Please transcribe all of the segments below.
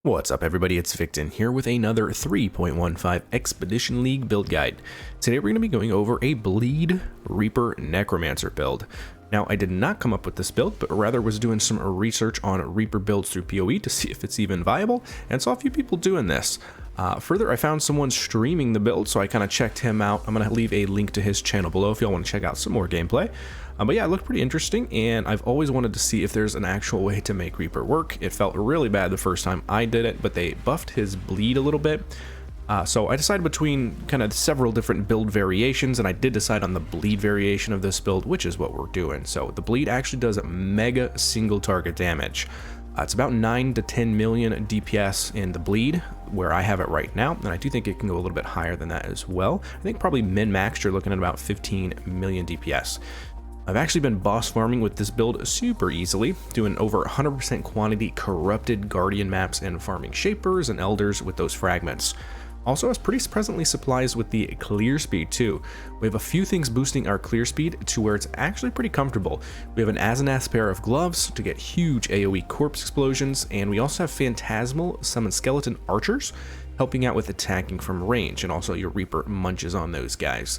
What's up everybody, it's Victon here with another 3.15 Expedition League build guide. Today we're going to be going over a Bleed Reaper Necromancer build. Now I did not come up with this build, but rather was doing some research on Reaper builds through POE to see if it's even viable, and saw a few people doing this. Further, I found someone streaming the build, so I kind of checked him out. I'm going to leave a link to his channel below if y'all want to check out some more gameplay. But yeah, it looked pretty interesting, and I've always wanted to see if there's an actual way to make Reaper work. It felt really bad the first time I did it, but they buffed his bleed a little bit. So I decided between kind of several different build variations, and I did decide on the bleed variation of this build, which is what we're doing. So the bleed actually does mega single target damage. It's about 9 to 10 million DPS in the bleed, where I have it right now, and I do think it can go a little bit higher than that as well. I think probably min-maxed you're looking at about 15 million DPS. I've actually been boss farming with this build super easily, doing over 100% quantity corrupted guardian maps and farming shapers and elders with those fragments. Also has pretty presently supplies with the clear speed too. We have a few things boosting our clear speed to where it's actually pretty comfortable. We have an Ascendancy pair of gloves to get huge AoE corpse explosions, and we also have phantasmal summon skeleton archers helping out with attacking from range, and also your Reaper munches on those guys.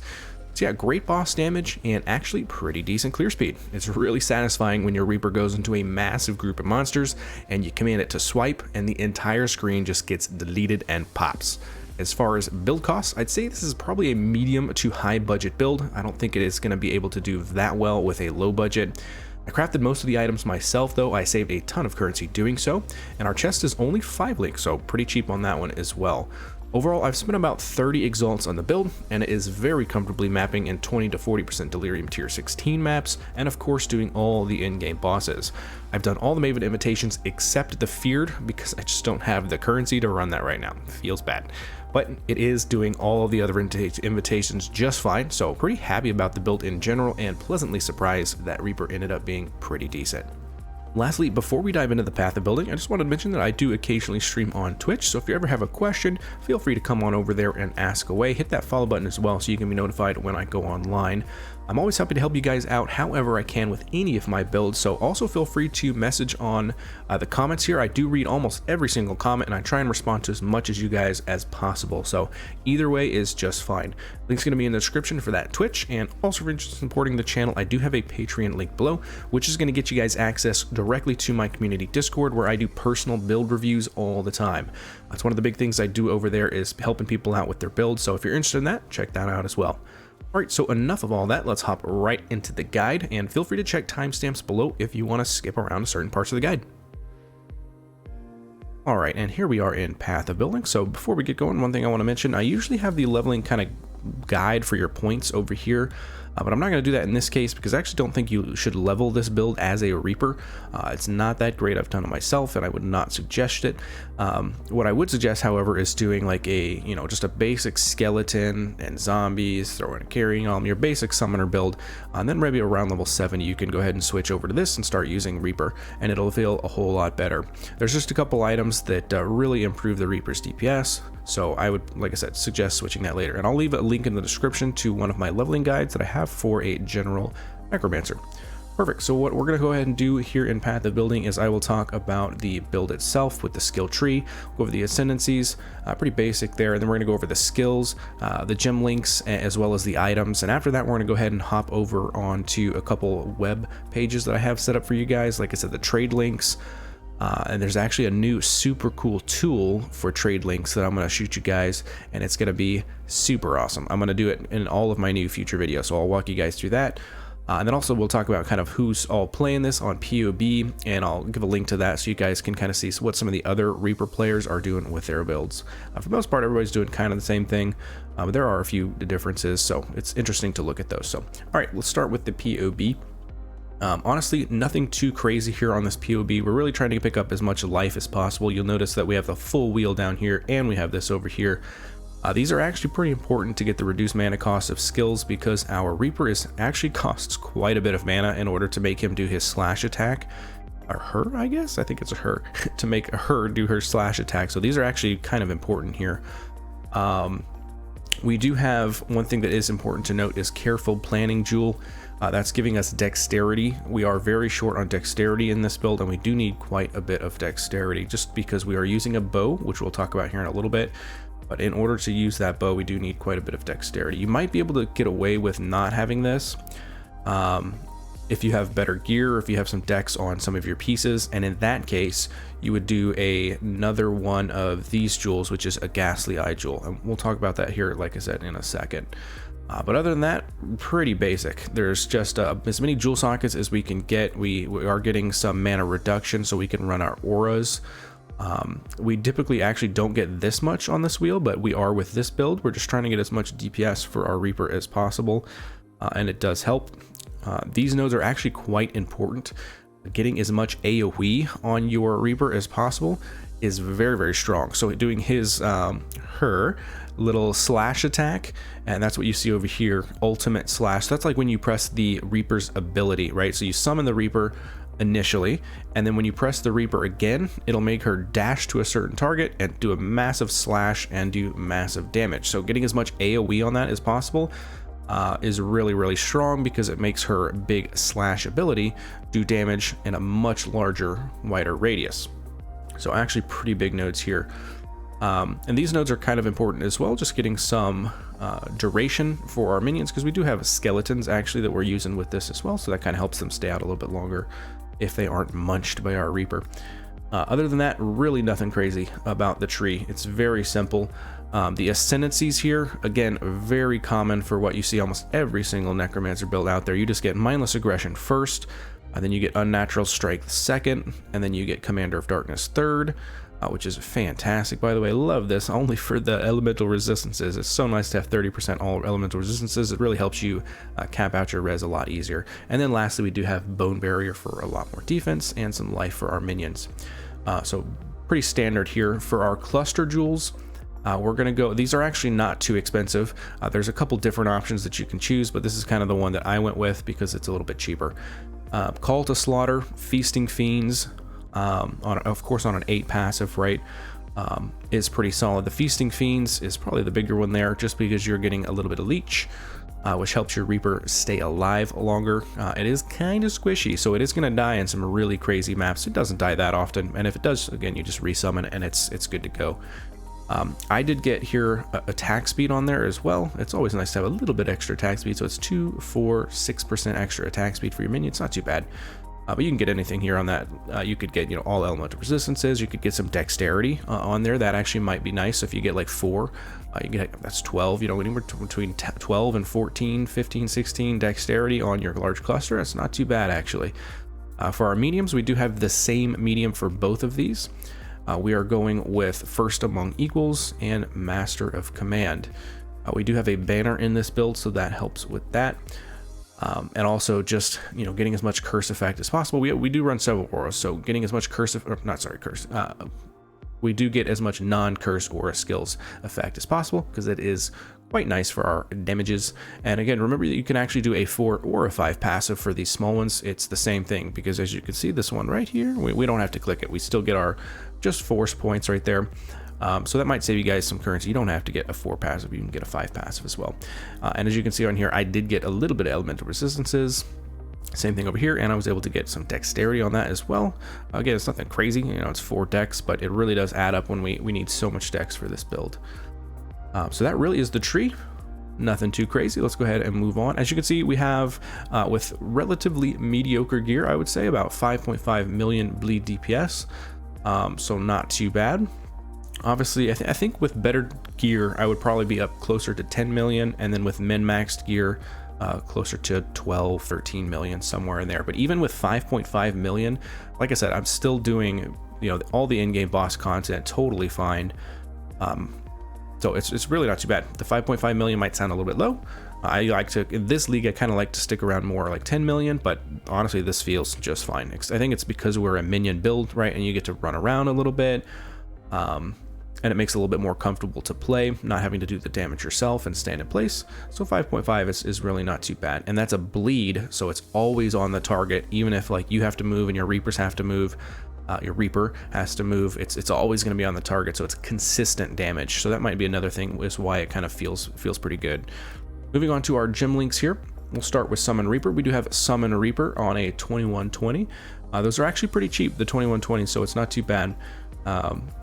So yeah, great boss damage and actually pretty decent clear speed. It's really satisfying when your Reaper goes into a massive group of monsters and you command it to swipe and the entire screen just gets deleted and pops. As far as build costs, I'd say this is probably a medium to high budget build. I don't think it is going to be able to do that well with a low budget. I crafted most of the items myself though. I saved a ton of currency doing so, and our chest is only 5 links, so pretty cheap on that one as well. Overall, I've spent about 30 exalts on the build, and it is very comfortably mapping in 20 to 40% Delirium tier 16 maps, and of course doing all the in-game bosses. I've done all the Maven invitations except the Feared, because I just don't have the currency to run that right now. It feels bad. But it is doing all of the other invitations just fine, so pretty happy about the build in general, and pleasantly surprised that Reaper ended up being pretty decent. Lastly, before we dive into the path of building, I just wanted to mention that I do occasionally stream on Twitch, so if you ever have a question, feel free to come on over there and ask away. Hit that follow button as well so you can be notified when I go online. I'm always happy to help you guys out however I can with any of my builds, so also feel free to message on the comments here. I do read almost every single comment, and I try and respond to as much as you guys as possible, so either way is just fine. Link's going to be in the description for that Twitch, and also for interested in supporting the channel, I do have a Patreon link below, which is going to get you guys access directly to my community Discord, where I do personal build reviews all the time. That's one of the big things I do over there, is helping people out with their builds, so if you're interested in that, check that out as well. Alright, so enough of all that, let's hop right into the guide, and feel free to check timestamps below if you want to skip around certain parts of the guide. Alright, and here we are in Path of Building. So before we get going, one thing I want to mention, I usually have the leveling kind of guide for your points over here, but I'm not going to do that in this case because I actually don't think you should level this build as a Reaper. It's not that great. I've done it myself and I would not suggest it. What I would suggest, however, is doing like a, just a basic skeleton and zombies, throwing and carrying on your basic summoner build, and then maybe around level 7 you can go ahead and switch over to this and start using Reaper, and it'll feel a whole lot better. There's just a couple items that really improve the Reaper's DPS, so I would, like I said, suggest switching that later. And I'll leave a link in the description to one of my leveling guides that I have for a general Necromancer. Perfect, so what we're going to go ahead and do here in Path of Building is I will talk about the build itself with the skill tree, go over the ascendancies, pretty basic there, and then we're going to go over the skills, the gem links, as well as the items, and after that we're going to go ahead and hop over onto a couple web pages that I have set up for you guys, like I said, the trade links, and there's actually a new super cool tool for trade links that I'm going to shoot you guys, and it's going to be super awesome. I'm going to do it in all of my new future videos, so I'll walk you guys through that. And then also we'll talk about kind of who's all playing this on POB, and I'll give a link to that so you guys can kind of see what some of the other Reaper players are doing with their builds. For the most part, everybody's doing kind of the same thing, but there are a few differences, so it's interesting to look at those. So, all right, let's start with the POB. Honestly, nothing too crazy here on this POB. We're really trying to pick up as much life as possible. You'll notice that we have the full wheel down here, and we have this over here. These are actually pretty important to get the reduced mana cost of skills, because our Reaper actually costs quite a bit of mana in order to make him do his slash attack. Or her, I guess? I think it's a her. To make her do her slash attack. So these are actually kind of important here. We do have one thing that is important to note is careful planning, Jewel. That's giving us dexterity. We are very short on dexterity in this build, and we do need quite a bit of dexterity just because we are using a bow, which we'll talk about here in a little bit. But in order to use that bow, we do need quite a bit of dexterity. You might be able to get away with not having this if you have better gear, or if you have some dex on some of your pieces, and in that case you would do another one of these jewels, which is a ghastly eye jewel, and we'll talk about that here, like I said, in a second. But other than that, pretty basic. There's just as many jewel sockets as we can get. We are getting some mana reduction so we can run our auras. We typically actually don't get this much on this wheel, but we are with this build. We're just trying to get as much DPS for our Reaper as possible, and it does help. These nodes are actually quite important. Getting as much AoE on your Reaper as possible is very, very strong. So doing his her little slash attack, and that's what you see over here, ultimate slash. That's like when you press the Reaper's ability, right? So you summon the Reaper initially, and then when you press the Reaper again, it'll make her dash to a certain target and do a massive slash and do massive damage. So getting as much AoE on that as possible is really, really strong, because it makes her big slash ability do damage in a much larger, wider radius. So actually pretty big nodes here. And these nodes are kind of important as well, just getting some duration for our minions, because we do have skeletons actually that we're using with this as well, so that kind of helps them stay out a little bit longer if they aren't munched by our Reaper. Other than that, really nothing crazy about the tree. It's very simple. The Ascendancies here, again, very common for what you see almost every single Necromancer build out there. You just get Mindless Aggression first, and then you get Unnatural Strength second, and then you get Commander of Darkness third, which is fantastic, by the way. Love this, only for the elemental resistances. It's so nice to have 30% all elemental resistances. It really helps you cap out your res a lot easier. And then lastly, we do have Bone Barrier for a lot more defense and some life for our minions. So pretty standard here. For our cluster jewels, we're going to go, these are actually not too expensive. There's a couple different options that you can choose, but this is kind of the one that I went with because it's a little bit cheaper. Call to Slaughter, Feasting Fiends, of course on an 8 passive, right, is pretty solid. The Feasting Fiends is probably the bigger one there, just because you're getting a little bit of leech, which helps your Reaper stay alive longer. It is kind of squishy, so it is going to die in some really crazy maps. It doesn't die that often, and if it does, again, you just resummon and it's good to go. I did get here attack speed on there as well. It's always nice to have a little bit extra attack speed, so it's 2, 4, 6% extra attack speed for your minion. It's not too bad. But you can get anything here on that. You could get, all elemental resistances. You could get some dexterity on there. That actually might be nice. If you get like 4, you get, that's 12, anywhere between 12 and 14, 15, 16 dexterity on your large cluster. That's not too bad, actually. For our mediums, we do have the same medium for both of these. We are going with First Among Equals and Master of Command. We do have a banner in this build, so that helps with that. And also just, getting as much curse effect as possible. We do run several auras, so getting as much we do get as much non-curse aura skills effect as possible, because it is quite nice for our damages. And again, remember that you can actually do a 4 or a 5 passive for these small ones. It's the same thing, because as you can see, this one right here, we don't have to click it. We still get our just force points right there. So that might save you guys some currency. You don't have to get a 4 passive, you can get a 5 passive as well. And as you can see on here, I did get a little bit of elemental resistances. Same thing over here, and I was able to get some dexterity on that as well. Again, it's nothing crazy, it's 4 dex, but it really does add up when we need so much dex for this build. So that really is the tree. Nothing too crazy. Let's go ahead and move on. As you can see, we have, with relatively mediocre gear, I would say about 5.5 million bleed DPS. So not too bad. Obviously, I think with better gear, I would probably be up closer to 10 million, and then with min-maxed gear, closer to 12, 13 million, somewhere in there. But even with 5.5 million, like I said, I'm still doing, all the in-game boss content totally fine. So it's really not too bad. The 5.5 million might sound a little bit low. I like to, in this league, I kind of like to stick around more like 10 million, but honestly, this feels just fine. I think it's because we're a minion build, right? And you get to run around a little bit. And it makes it a little bit more comfortable to play, not having to do the damage yourself and stand in place. So 5.5 is really not too bad. And that's a bleed, so it's always on the target, even if like you have to move and your Reapers have to move, your Reaper has to move, it's always going to be on the target, so it's consistent damage. So that might be another thing, is why it kind of feels pretty good. Moving on to our gem links here. we'll start with Summon Reaper. We do have Summon Reaper on a 2120. Those are actually pretty cheap, the 2120, so it's not too bad.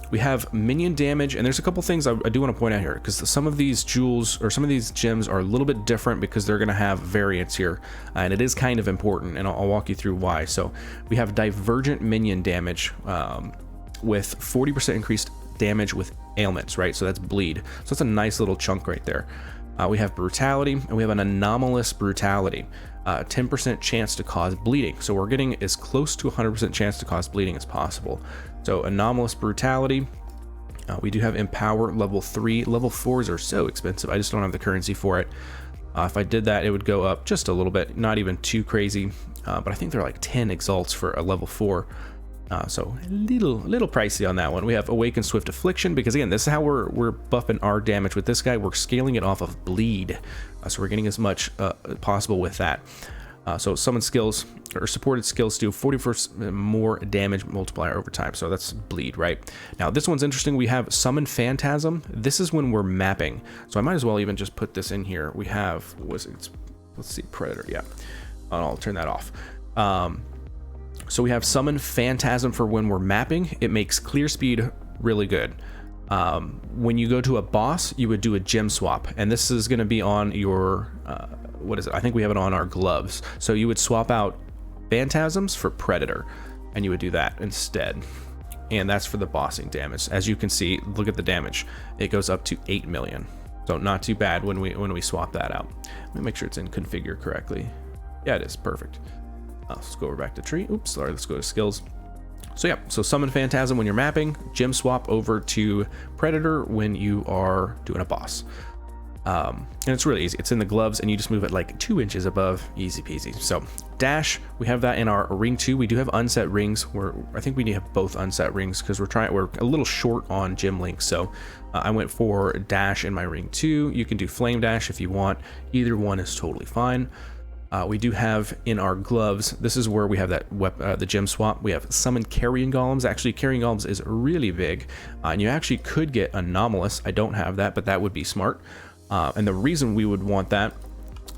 We have minion damage, and there's a couple things I do want to point out here, because some of these jewels or some of these gems are a little bit different because they're going to have variants here, and it is kind of important, and I'll walk you through why. So we have divergent minion damage with 40% increased damage with ailments, right? So that's bleed. So that's a nice little chunk right there. We have brutality, and we have an anomalous brutality. 10% chance to cause bleeding. So we're getting as close to 100% chance to cause bleeding as possible. So anomalous brutality. We do have empower level 3. Level 4s are so expensive. I just don't have the currency for it. If I did that, it would go up just a little bit, not even too crazy. But I think they're like 10 exalts for a level 4. So a little pricey on that one. We have Awaken Swift Affliction, because again, this is how we're buffing our damage with this guy. We're scaling it off of bleed, so we're getting as much possible with that. So summon skills or supported skills do 40% more damage multiplier over time. So that's bleed, right? Now this one's interesting. We have Summon Phantasm. This is when we're mapping. So I might as well even just put this in here. We have, let's see, Predator. Yeah, I'll turn that off. So we have Summon Phantasm for when we're mapping. It makes clear speed really good. When you go to a boss, you would do a gem swap, and this is going to be on your, what is it? I think we have it on our gloves. So you would swap out Phantasms for Predator, and you would do that instead. And that's for the bossing damage. As you can see, look at the damage. It goes up to 8 million. So not too bad when we swap that out. Let me make sure it's in configure correctly. Yeah, it is perfect. Let's go over back to tree. Oops, sorry, let's go to skills. So yeah, so Summon Phantasm when you're mapping, gem swap over to Predator when you are doing a boss. And it's really easy. It's in the gloves, and you just move it like 2 inches above, easy peasy. So dash, we have that in our ring 2. We do have unset rings. I think we need to have both unset rings because we're a little short on gem links. So I went for dash in my ring 2. You can do flame dash if you want. Either one is totally fine. We do have in our gloves, this is where we have that the gem swap. We have Summon Carrion Golems. Actually, Carrion Golems is really big, and you actually could get Anomalous. I don't have that, but that would be smart. And the reason we would want that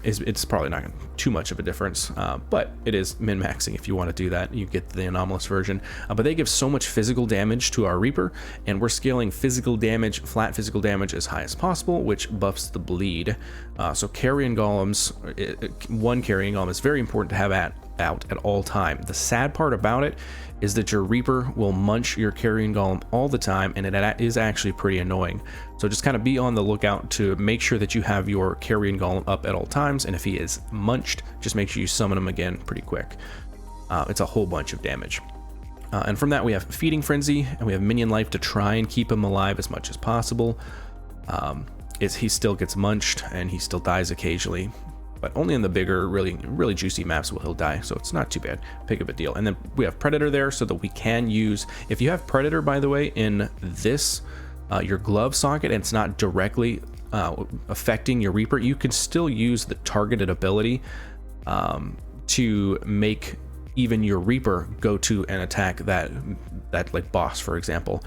is it's probably not too much of a difference, but it is min-maxing. If you want to do that, you get the Anomalous version. But they give so much physical damage to our Reaper, and we're scaling physical damage, flat physical damage as high as possible, which buffs the bleed. So Carrion Golems, one Carrion Golem is very important to have out at all time. The sad part about it is that your Reaper will munch your Carrion Golem all the time, and it is actually pretty annoying. So just kind of be on the lookout to make sure that you have your Carrion Golem up at all times, and if he is munched, just make sure you summon him again pretty quick. It's a whole bunch of damage. And from that we have Feeding Frenzy, and we have Minion Life to try and keep him alive as much as possible. He still gets munched, and he still dies occasionally, but only in the bigger, really juicy maps will he'll die, so it's not too bad, big of a deal. And then we have Predator there, so that we can use, if you have Predator, by the way, in this, your glove socket, and it's not directly affecting your Reaper, you can still use the targeted ability to make even your Reaper go to and attack that like boss, for example.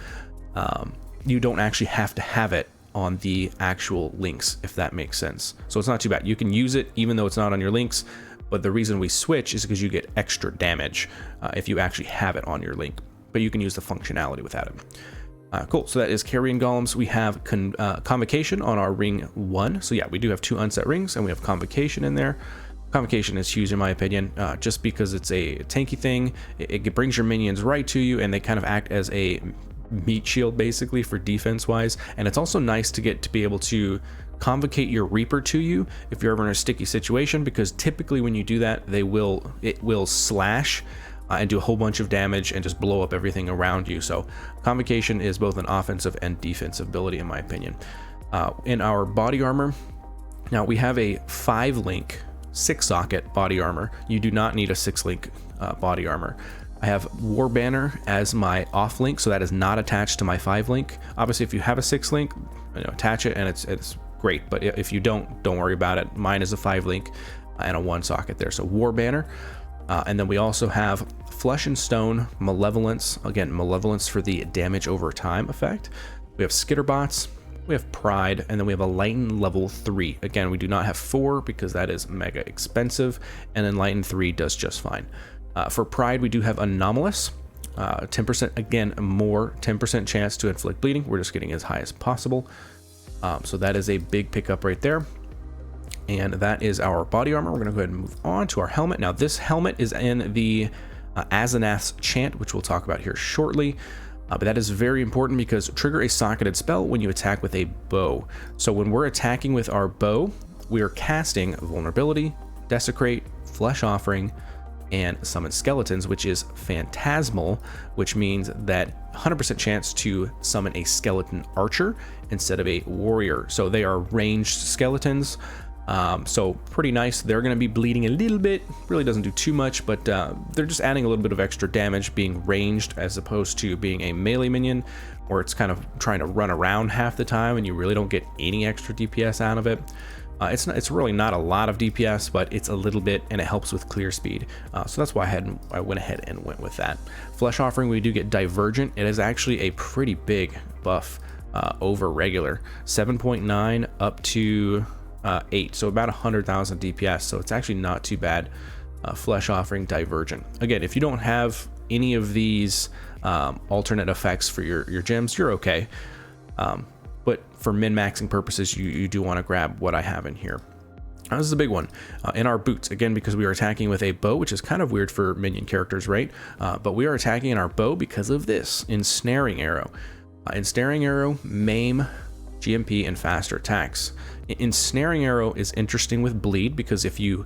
You don't actually have to have it on the actual links, if that makes sense. So it's not too bad. You can use it even though it's not on your links, but the reason we switch is because you get extra damage if you actually have it on your link, but you can use the functionality without it. Cool, so that is Carrion Golems. We have Convocation on our ring 1. So yeah, we do have 2 unset rings, and we have Convocation in there. Convocation is huge in my opinion, just because it's a tanky thing. It brings your minions right to you, and they kind of act as a meat shield basically for defense wise. And it's also nice to be able to convocate your Reaper to you if you're ever in a sticky situation, because typically when you do that, it will slash and do a whole bunch of damage and just blow up everything around you. So Convocation is both an offensive and defensive ability in my opinion. In our body armor, now we have a 5-link 6-socket body armor. You do not need a 6-link body armor. I have War Banner as my off link, so that is not attached to my 5-link. Obviously, if you have a 6-link, attach it, and it's great. But if you don't worry about it. Mine is a 5-link and a 1-socket there. So War Banner, and then we also have Flesh and Stone, Malevolence. Again, Malevolence for the damage over time effect. We have Skitterbots, we have Pride, and then we have Enlighten level 3. Again, we do not have 4 because that is mega expensive, and Enlighten 3 does just fine. For Pride, we do have Anomalous. 10%, again, more 10% chance to inflict bleeding. We're just getting as high as possible. So that is a big pickup right there. And that is our body armor. We're going to go ahead and move on to our helmet. Now, this helmet is in the Ascendancy chant, which we'll talk about here shortly. But that is very important because trigger a socketed spell when you attack with a bow. So when we're attacking with our bow, we are casting Vulnerability, Desecrate, Flesh Offering, and Summon Skeletons, which is Phantasmal, which means that 100% chance to summon a Skeleton Archer instead of a Warrior. So they are ranged skeletons. So pretty nice. They're going to be bleeding a little bit, really doesn't do too much, but they're just adding a little bit of extra damage being ranged as opposed to being a melee minion where it's kind of trying to run around half the time and you really don't get any extra DPS out of it. It's really not a lot of DPS, but it's a little bit, and it helps with clear speed. So that's why I went ahead and went with that. Flesh Offering, we do get Divergent. It is actually a pretty big buff over regular, 7.9 up to 8, so about 100,000 DPS. So it's actually not too bad. Flesh Offering, Divergent. Again, if you don't have any of these alternate effects for your gems, you're okay. But for min-maxing purposes, you do want to grab what I have in here. Now, this is a big one. In our boots, again, because we are attacking with a bow, which is kind of weird for minion characters, right? But we are attacking in our bow because of this Ensnaring Arrow. Ensnaring Arrow, Maim, GMP, and faster attacks. Ensnaring Arrow is interesting with bleed because if you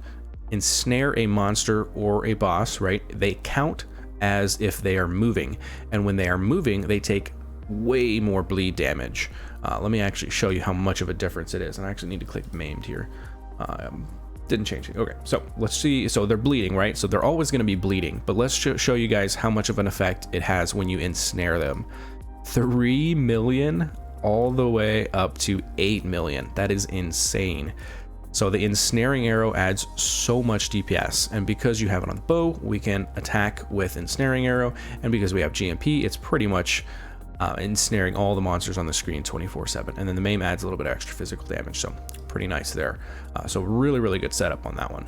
ensnare a monster or a boss, right, they count as if they are moving. And when they are moving, they take way more bleed damage. Let me actually show you how much of a difference it is. And I actually need to click Maimed here. Didn't change it. Okay, so let's see. So they're bleeding, right? So they're always going to be bleeding. But let's show you guys how much of an effect it has when you ensnare them. 3 million all the way up to 8 million. That is insane. So the Ensnaring Arrow adds so much DPS, and because you have it on the bow, we can attack with Ensnaring Arrow, and because we have GMP, it's pretty much ensnaring all the monsters on the screen 24/7. And then the Maim adds a little bit of extra physical damage, so pretty nice there. So really good setup on that one.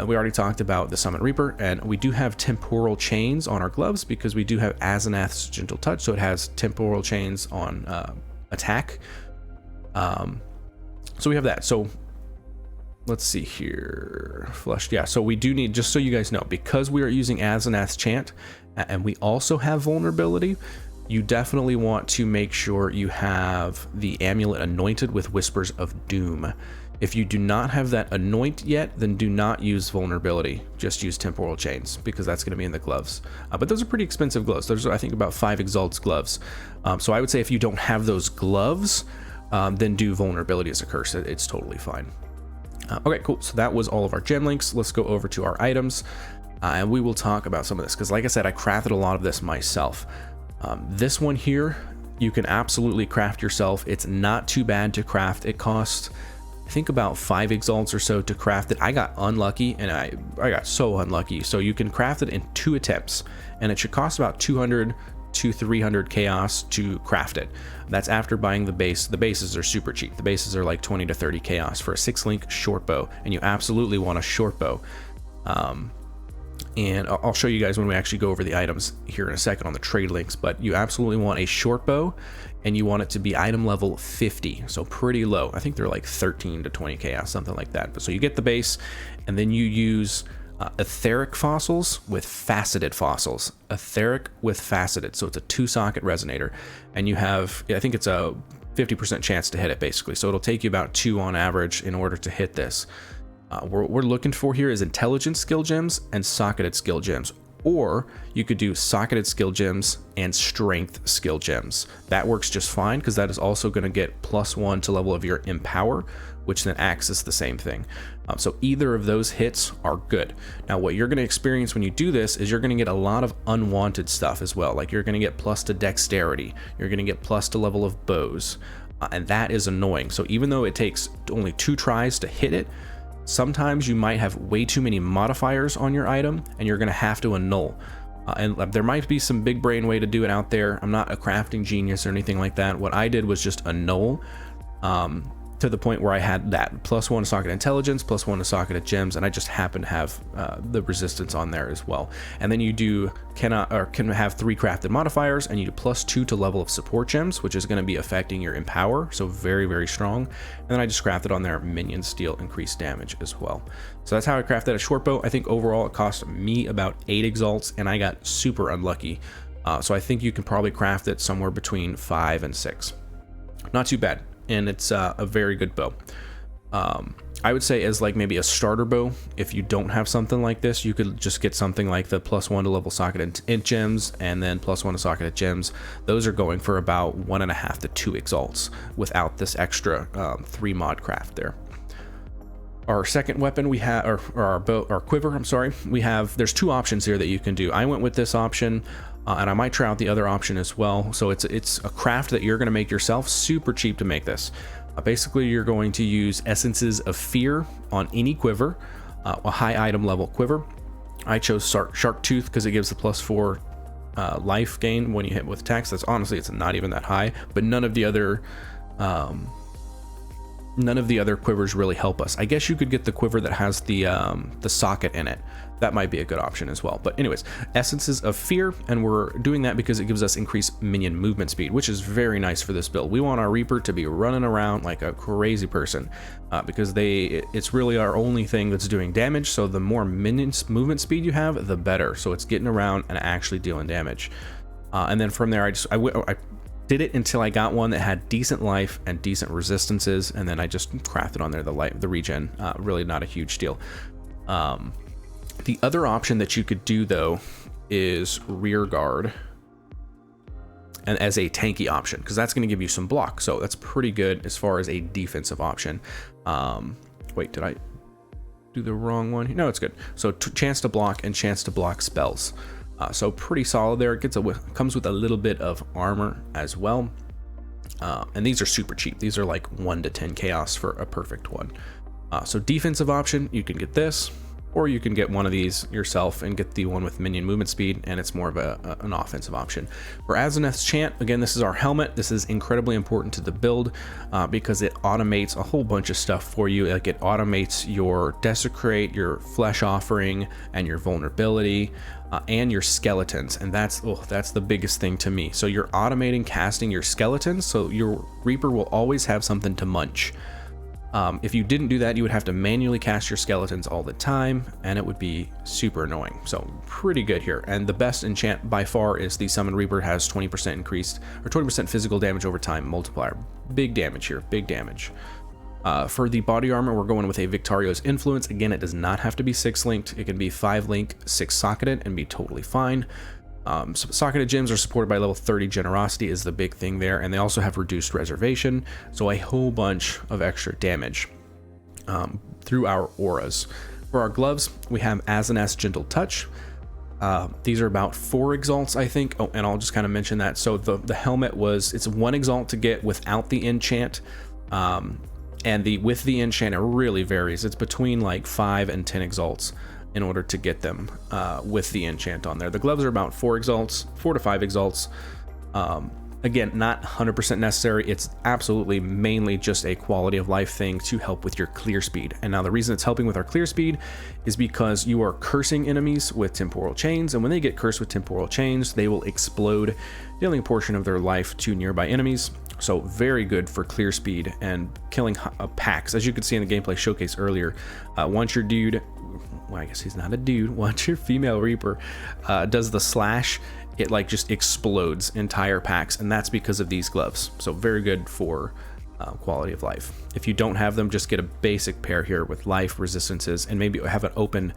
We already talked about the Summon Reaper, and we do have temporal chains on our gloves because we do have Asenath's Gentle Touch, so it has temporal chains on attack. So we have that. So let's see here. Flushed. Yeah, so we do need, just so you guys know, because we are using Asenath's chant and we also have vulnerability, you definitely want to make sure you have the amulet anointed with Whispers of Doom. If you do not have that anoint yet, then do not use vulnerability. Just use temporal chains because that's going to be in the gloves. But those are pretty expensive gloves. Those are, I think, about 5 Exalts gloves. So I would say if you don't have those gloves, then do vulnerability as a curse. It's totally fine. Okay, cool. So that was all of our gem links. Let's go over to our items, and we will talk about some of this because, like I said, I crafted a lot of this myself. This one here, you can absolutely craft yourself. It's not too bad to craft. It costs, I think, about 5 Exalts or so to craft it. I got unlucky, and I got so unlucky. So you can craft it in 2 attempts, and it should cost about 200 to 300 chaos to craft it. That's after buying the base. The bases are super cheap. The bases are like 20 to 30 chaos for a 6-link short bow, and you absolutely want a short bow. And I'll show you guys when we actually go over the items here in a second on the trade links, but you absolutely want a short bow, and you want it to be item level 50, so pretty low. I think they're like 13 to 20 chaos, something like that. But so you get the base, and then you use etheric fossils with faceted fossils. Etheric with faceted, so it's a 2-socket resonator, and you have, I think it's a 50% chance to hit it basically. So it'll take you about 2 on average in order to hit this. What we're looking for here is intelligence skill gems and socketed skill gems, or you could do socketed skill gems and strength skill gems. That works just fine because that is also going to get +1 to level of your empower, which then acts as the same thing. So either of those hits are good. Now what you're going to experience when you do this is you're going to get a lot of unwanted stuff as well. Like you're going to get plus to dexterity, you're going to get plus to level of bows, and that is annoying. So even though it takes only 2 tries to hit it, sometimes you might have way too many modifiers on your item and you're going to have to annul. And there might be some big brain way to do it out there. I'm not a crafting genius or anything like that. What I did was just annul to the point where I had that +1 socket intelligence, +1 socket of gems, and I just happen to have the resistance on there as well. And then you can have 3 crafted modifiers, and you do +2 to level of support gems, which is going to be affecting your empower, so very, very strong. And then I just crafted on there minion steal increased damage as well. So that's how I crafted a short bow. I think overall it cost me about 8 exalts, and I got super unlucky. So I think you can probably craft it somewhere between 5 and 6. Not too bad. And it's a very good bow. I would say as like maybe a starter bow, if you don't have something like this, you could just get something like the +1 to level socket int gems, and then +1 to socket of gems. Those are going for about 1.5 to 2 exalts without this extra 3 mod craft there. Our second weapon we have, or our bow, our quiver, I'm sorry, there's 2 options here that you can do. I went with this option. And I might try out the other option as well. So it's a craft that you're going to make yourself. Super cheap to make this. Basically, you're going to use Essences of Fear on any quiver, a high item level quiver. I chose Shark Tooth because it gives the +4 life gain when you hit with attacks. That's honestly, it's not even that high, but none of the other quivers really help us. I guess you could get the quiver that has the socket in it. That might be a good option as well. But anyways, Essences of Fear, and we're doing that because it gives us increased minion movement speed, which is very nice for this build. We want our Reaper to be running around like a crazy person because it's really our only thing that's doing damage. So the more minions movement speed you have, the better. So it's getting around and actually dealing damage. And then from there, I did it until I got one that had decent life and decent resistances, and then I just crafted on there the regen. Really not a huge deal. The other option that you could do though is rear guard, and as a tanky option, because that's going to give you some block. So that's pretty good as far as a defensive option. Wait, did I do the wrong one? No, it's good. So chance to block and chance to block spells. So pretty solid there. It comes with a little bit of armor as well. And these are super cheap. These are like 1 to 10 chaos for a perfect one. So defensive option, you can get this, or you can get one of these yourself and get the one with minion movement speed, and it's more of an offensive option. For Ascendancy Chant, again, this is our helmet. This is incredibly important to the build because it automates a whole bunch of stuff for you. Like it automates your Desecrate, your Flesh Offering, and your Vulnerability, and your skeletons, and that's the biggest thing to me. So you're automating casting your skeletons, so your Reaper will always have something to munch. If you didn't do that, you would have to manually cast your skeletons all the time, and it would be super annoying. So pretty good here. And the best enchant by far is the Summon Reaper. Has 20% increased, or 20% physical damage over time multiplier. Big damage here, big damage. For the body armor, we're going with a Victario's Influence. Again, it does not have to be 6 linked. It can be 5 link, 6 socketed, and be totally fine. Socketed gems are supported by level 30 generosity is the big thing there, and they also have reduced reservation, so a whole bunch of extra damage through our auras. For our gloves, we have Ascendancy Gentle Touch. These are about 4 exalts, I think. Oh, and I'll just kind of mention that. So the helmet it's 1 exalt to get without the enchant, and with the enchant it really varies. It's between like 5 and 10 exalts in order to get them with the enchant on there. The gloves are about 4 exalts, 4 to 5 exalts. Again, not 100% necessary. It's absolutely mainly just a quality of life thing to help with your clear speed. And now the reason it's helping with our clear speed is because you are cursing enemies with temporal chains, and when they get cursed with temporal chains, they will explode, dealing a portion of their life to nearby enemies. So very good for clear speed and killing packs. As you could see in the gameplay showcase earlier, once your dude, well, I guess he's not a dude, once your female Reaper does the slash, it like just explodes entire packs, and that's because of these gloves. So very good for quality of life. If you don't have them, just get a basic pair here with life, resistances, and maybe have an open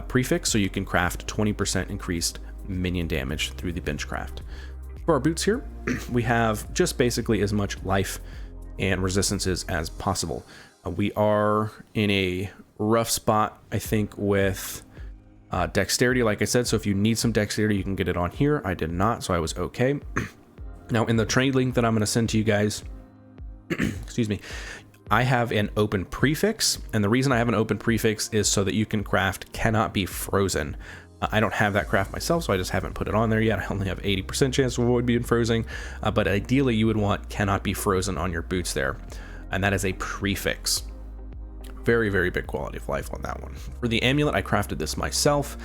prefix so you can craft 20% increased minion damage through the bench craft. For our boots here, we have just basically as much life and resistances as possible. We are in a rough spot, I think, with dexterity, like I said. So if you need some dexterity, you can get it on here. I did not, so I was okay. Now in the trade link that I'm going to send to you guys, excuse me, I have an open prefix, and the reason I have an open prefix is so that you can craft cannot be frozen. I don't have that craft myself, so I just haven't put it on there yet. I only have 80% chance to avoid being frozen, but ideally you would want cannot be frozen on your boots there, and that is a prefix. Very, very big quality of life on that one. For the amulet, I crafted this myself.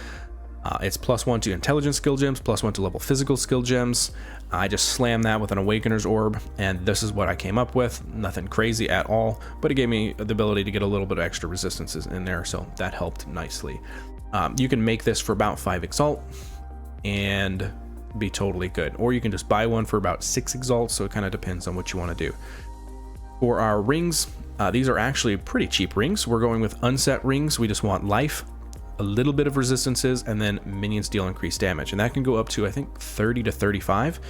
It's +1 to intelligence skill gems, +1 to level physical skill gems. I just slammed that with an awakener's orb, and this is what I came up with. Nothing crazy at all, but it gave me the ability to get a little bit of extra resistances in there, so that helped nicely. You can make this for about 5 exalt and be totally good, or you can just buy one for about 6 exalt, so it kind of depends on what you want to do. For our rings, these are actually pretty cheap rings. We're going with unset rings. We just want life, a little bit of resistances, and then minions deal increased damage, and that can go up to I think 30 to 35.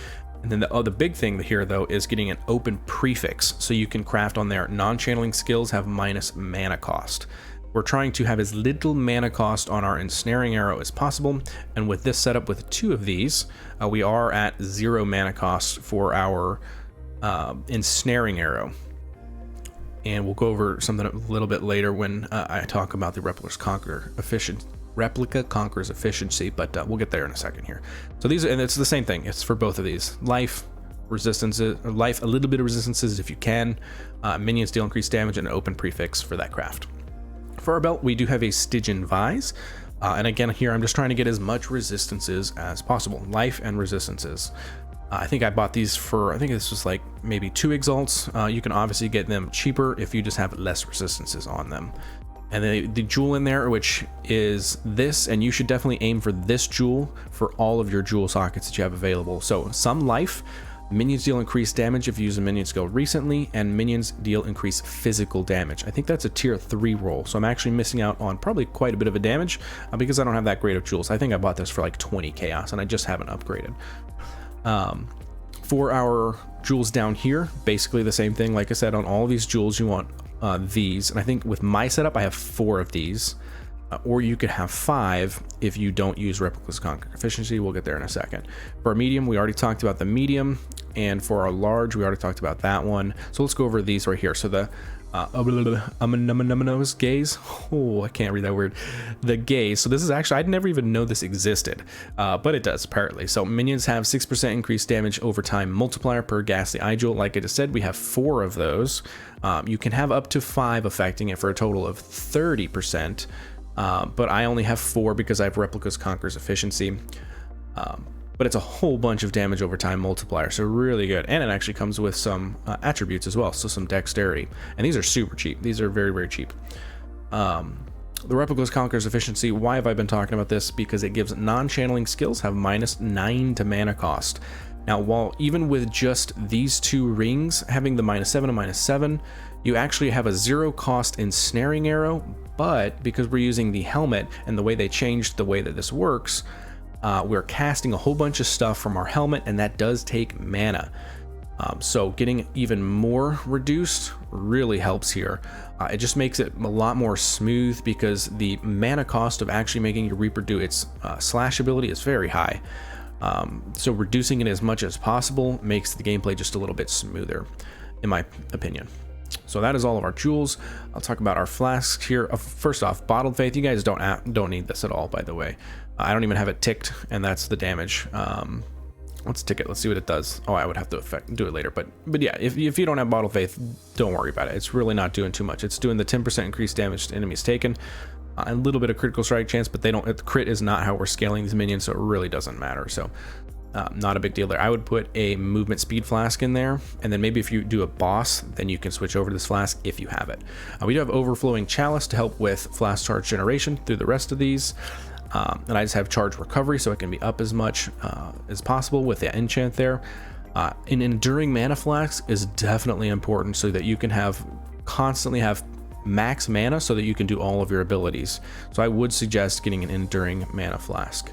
And then the big thing here though is getting an open prefix, so you can craft on there. Non-channeling skills have minus mana cost. We're trying to have as little mana cost on our ensnaring arrow as possible, and with this setup with 2 of these, we are at 0 mana cost for our ensnaring arrow. And we'll go over something a little bit later when I talk about the Replica Conqueror's efficiency, but we'll get there in a second here. So these, and it's the same thing. It's for both of these. Life, resistances, or life, a little bit of resistances if you can. Minions deal increased damage, and an open prefix for that craft. For our belt, we do have a Stygian Vise. And again, here I'm just trying to get as much resistances as possible. Life and resistances. I think I bought these for, I think this was like maybe 2 exalts. You can obviously get them cheaper if you just have less resistances on them. And the jewel in there, which is this, and you should definitely aim for this jewel for all of your jewel sockets that you have available. So some life, minions deal increased damage if you use a minion skill recently, and minions deal increased physical damage. I think that's a tier 3 roll, so I'm actually missing out on probably quite a bit of a damage because I don't have that great of jewels. I think I bought this for like 20 chaos, and I just haven't upgraded. For our jewels down here, basically the same thing. Like I said, on all of these jewels, you want these, and I think with my setup, I have 4 of these, or you could have 5 if you don't use Replica's Conqueror efficiency. We'll get there in a second. For our medium, we already talked about the medium, and for our large, we already talked about that one. So let's go over these right here. So the gaze. Oh, I can't read that word. The gaze. So this is actually, I'd never even know this existed, but it does apparently. So minions have 6% increased damage over time multiplier per ghastly eye jewel. Like I just said, we have 4 of those. You can have up to 5 affecting it for a total of 30%, but I only have 4 because I have Replica's Conqueror's efficiency. But it's a whole bunch of damage over time multiplier, so really good. And it actually comes with some attributes as well, so some dexterity. And these are super cheap. These are very, very cheap. The Replica's Conqueror's efficiency, why have I been talking about this? Because it gives non-channeling skills have -9 to mana cost. Now, while even with just these 2 rings having the -7 and -7, you actually have a 0 cost ensnaring arrow, but because we're using the helmet and the way they changed the way that this works, we're casting a whole bunch of stuff from our helmet, and that does take mana. So getting even more reduced really helps here. It just makes it a lot more smooth because the mana cost of actually making your Reaper do its slash ability is very high. So reducing it as much as possible makes the gameplay just a little bit smoother, in my opinion. So that is all of our jewels. I'll talk about our flasks here. First off, Bottled Faith. You guys don't need this at all, by the way. I don't even have it ticked, and that's the damage. Let's tick it. Let's see what it does. Oh, I would have to do it later, but yeah, if you don't have Bottled Faith, don't worry about it. It's really not doing too much. It's doing the 10% increased damage to enemies taken, a little bit of critical strike chance, but the crit is not how we're scaling these minions, so it really doesn't matter. So not a big deal there. I would put a movement speed flask in there, and then maybe if you do a boss, then you can switch over to this flask if you have it. We do have overflowing chalice to help with flask charge generation through the rest of these. And I just have charge recovery, so it can be up as much as possible with the enchant there. An enduring mana flask is definitely important so that you can constantly have max mana so that you can do all of your abilities. So I would suggest getting an enduring mana flask.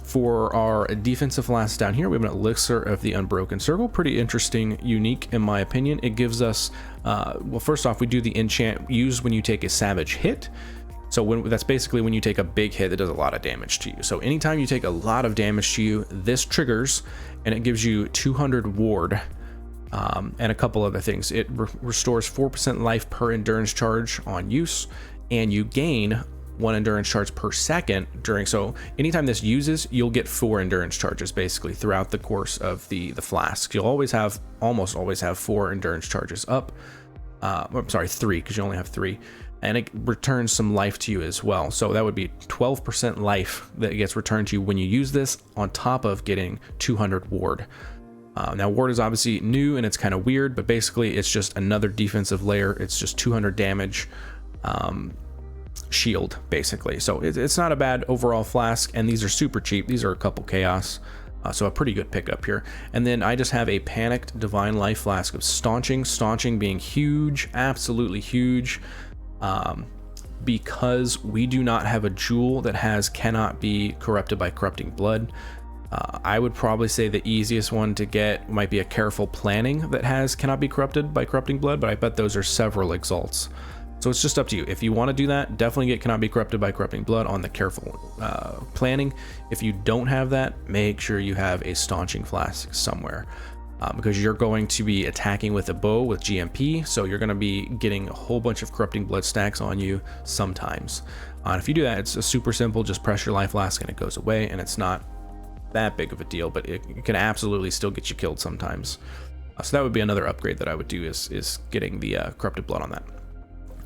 For our defensive flask down here, we have an elixir of the Unbroken Circle. Pretty interesting, unique in my opinion. It gives us, well, first off, we do the enchant used when you take a savage hit. So that's basically when you take a big hit that does a lot of damage to you. So anytime you take a lot of damage to you, this triggers, and it gives you 200 ward and a couple other things. It restores 4% life per endurance charge on use, and you gain 1 endurance charge per second during, so anytime this uses, you'll get 4 endurance charges basically throughout the course of the flask. You'll almost always have 4 endurance charges up. I'm sorry, 3, because you only have 3. And it returns some life to you as well. So that would be 12% life that gets returned to you when you use this, on top of getting 200 ward. Now ward is obviously new and it's kind of weird, but basically it's just another defensive layer. It's just 200 damage shield basically. So it's not a bad overall flask, and these are super cheap. These are a couple chaos. So a pretty good pickup here. And then I just have a panicked divine life flask of staunching being huge, absolutely huge. Because we do not have a jewel that cannot be corrupted by corrupting blood. I would probably say the easiest one to get might be a careful planning that cannot be corrupted by corrupting blood, but I bet those are several exalts. So it's just up to you. If you want to do that, definitely get cannot be corrupted by corrupting blood on the careful planning. If you don't have that, make sure you have a staunching flask somewhere. Because you're going to be attacking with a bow with GMP, so you're going to be getting a whole bunch of corrupting blood stacks on you sometimes. And if you do that, it's a super simple, just press your life flask and it goes away, and it's not that big of a deal, but it can absolutely still get you killed sometimes. So that would be another upgrade that I would do, is getting the corrupted blood on that.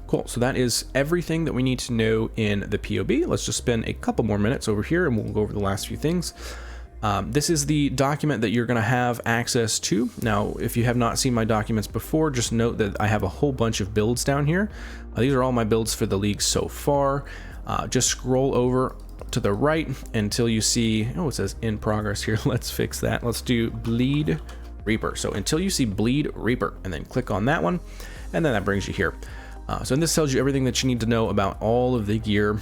Cool, so that is everything that we need to know in the POB. Let's just spend a couple more minutes over here and we'll go over the last few things. This is the document that you're going to have access to. Now, if you have not seen my documents before, just note that I have a whole bunch of builds down here. These are all my builds for the league so far. Just scroll over to the right until you see, oh, it says in progress here. Let's fix that. Let's do Bleed Reaper. So until you see Bleed Reaper, and then click on that one, and then that brings you here. So this tells you everything that you need to know about all of the gear.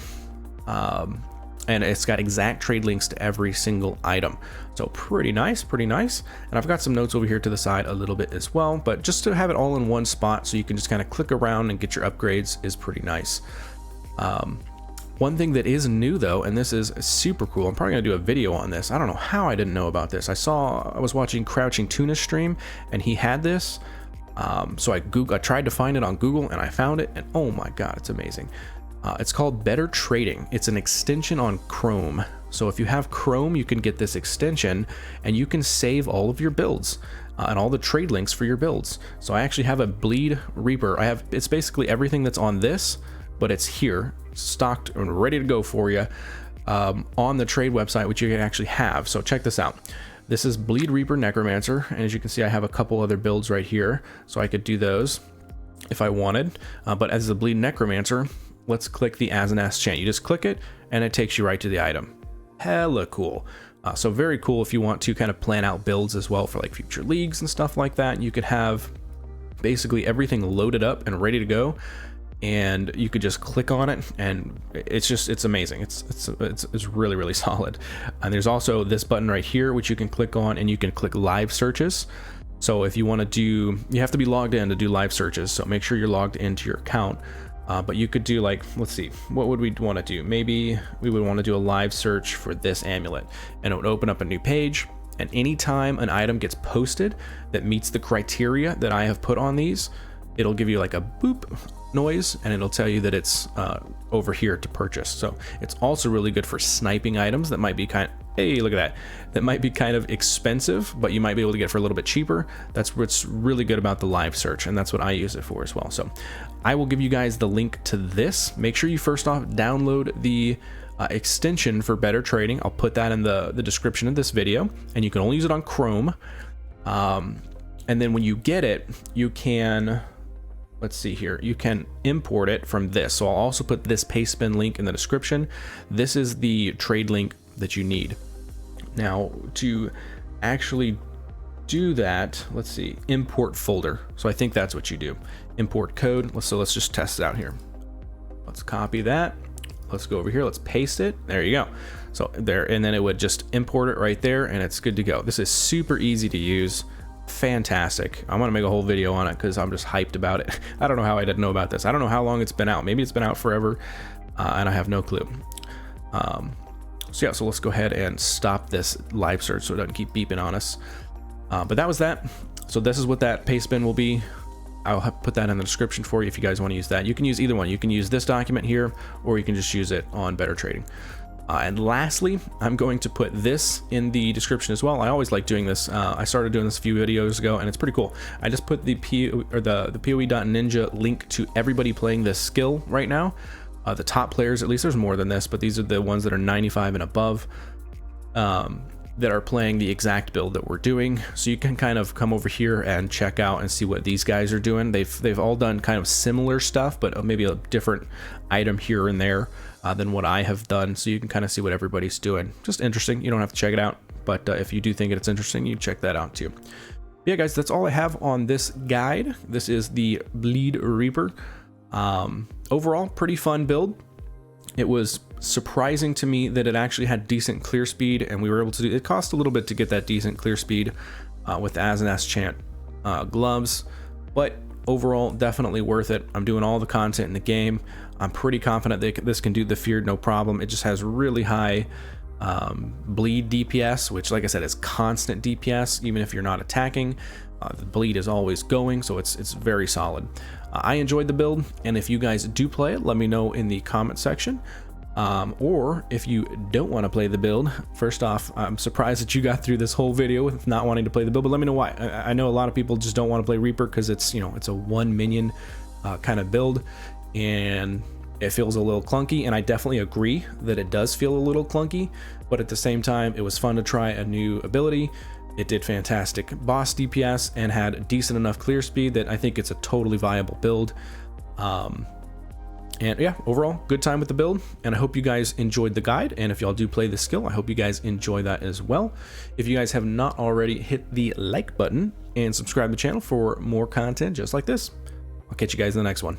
And it's got exact trade links to every single item. So pretty nice, pretty nice. And I've got some notes over here to the side a little bit as well, but just to have it all in one spot so you can just kind of click around and get your upgrades is pretty nice. One thing that is new though, and this is super cool, I'm probably gonna do a video on this. I don't know how I didn't know about this. I was watching Crouching Tuna's stream and he had this. So I tried to find it on Google and I found it, and oh my God, it's amazing. It's called Better Trading. It's an extension on Chrome. So if you have Chrome, you can get this extension and you can save all of your builds and all the trade links for your builds. So I actually have a Bleed Reaper. It's basically everything that's on this, but it's here stocked and ready to go for you on the trade website, which you can actually have. So check this out. This is Bleed Reaper Necromancer. And as you can see, I have a couple other builds right here. So I could do those if I wanted. But as the Bleed Necromancer, let's click the As an Ascent. You just click it and it takes you right to the item. Hella cool. So very cool if you want to kind of plan out builds as well for like future leagues and stuff like that. You could have basically everything loaded up and ready to go, and you could just click on it and it's amazing. It's really, really solid. And there's also this button right here which you can click on, and you can click live searches. So if you want to do, you have to be logged in to do live searches, so make sure you're logged into your account. But you could do, like, let's see, what would we want to do? Maybe we would want to do a live search for this amulet, and it would open up a new page. And anytime an item gets posted that meets the criteria that I have put on these, it'll give you like a boop noise, and it'll tell you that it's over here to purchase. So it's also really good for sniping items that might be hey, look at that might be kind of expensive, but you might be able to get for a little bit cheaper. That's what's really good about the live search, and that's what I use it for as well. So I will give you guys the link to this. Make sure you first off download the extension for Better Trading. I'll put that in the description of this video, and you can only use it on Chrome. And then when you get it, you can, let's see here, you can import it from this. So I'll also put this paste bin link in the description. This is the trade link that you need. Now to actually do that, let's see, import folder. So I think that's what you do. Import code. So let's just test it out here. Let's copy that. Let's go over here. Let's paste it. There you go. So there, and then it would just import it right there, and it's good to go. This is super easy to use. Fantastic. I'm gonna make a whole video on it because I'm just hyped about it. I don't know how I didn't know about this. I don't know how long it's been out. Maybe it's been out forever, and I have no clue. So yeah, so let's go ahead and stop this live search so it doesn't keep beeping on us. But that was that. So this is what that paste bin will be I'll put that in the description for you if you guys want to use that. You can use either one. You can use this document here, or you can just use it on Better Trading. And lastly, I'm going to put this in the description as well. I always like doing this. I started doing this a few videos ago, and it's pretty cool. I just put the POE.Ninja link to everybody playing this skill right now. The top players, at least there's more than this, but these are the ones that are 95 and above. That are playing the exact build that we're doing, so you can kind of come over here and check out and see what these guys are doing. They've all done kind of similar stuff, but maybe a different item here and there than what I have done, so you can kind of see what everybody's doing. Just interesting. You don't have to check it out, but if you do think it's interesting, you check that out too. Yeah, guys, that's all I have on this guide. This is the Bleed Reaper. Overall, pretty fun build. It was surprising to me that it actually had decent clear speed, and we were able to do it. Cost a little bit to get that decent clear speed with the Ascendancy gloves, but overall definitely worth it. I'm doing all the content in the game. I'm pretty confident that this can do the Feared no problem. It just has really high bleed DPS, which, like I said, is constant DPS even if you're not attacking. The bleed is always going, so it's very solid. I enjoyed the build, and if you guys do play it, let me know in the comment section. Or if you don't want to play the build, first off, I'm surprised that you got through this whole video with not wanting to play the build, but let me know why. I know a lot of people just don't want to play Reaper because it's, you know, it's a one minion kind of build, and it feels a little clunky, and I definitely agree that it does feel a little clunky, but at the same time, it was fun to try a new ability. It did fantastic boss DPS and had decent enough clear speed that I think it's a totally viable build. And yeah, overall, good time with the build, and I hope you guys enjoyed the guide, and if y'all do play the skill, I hope you guys enjoy that as well. If you guys have not already, hit the like button and subscribe to the channel for more content just like this. I'll catch you guys in the next one.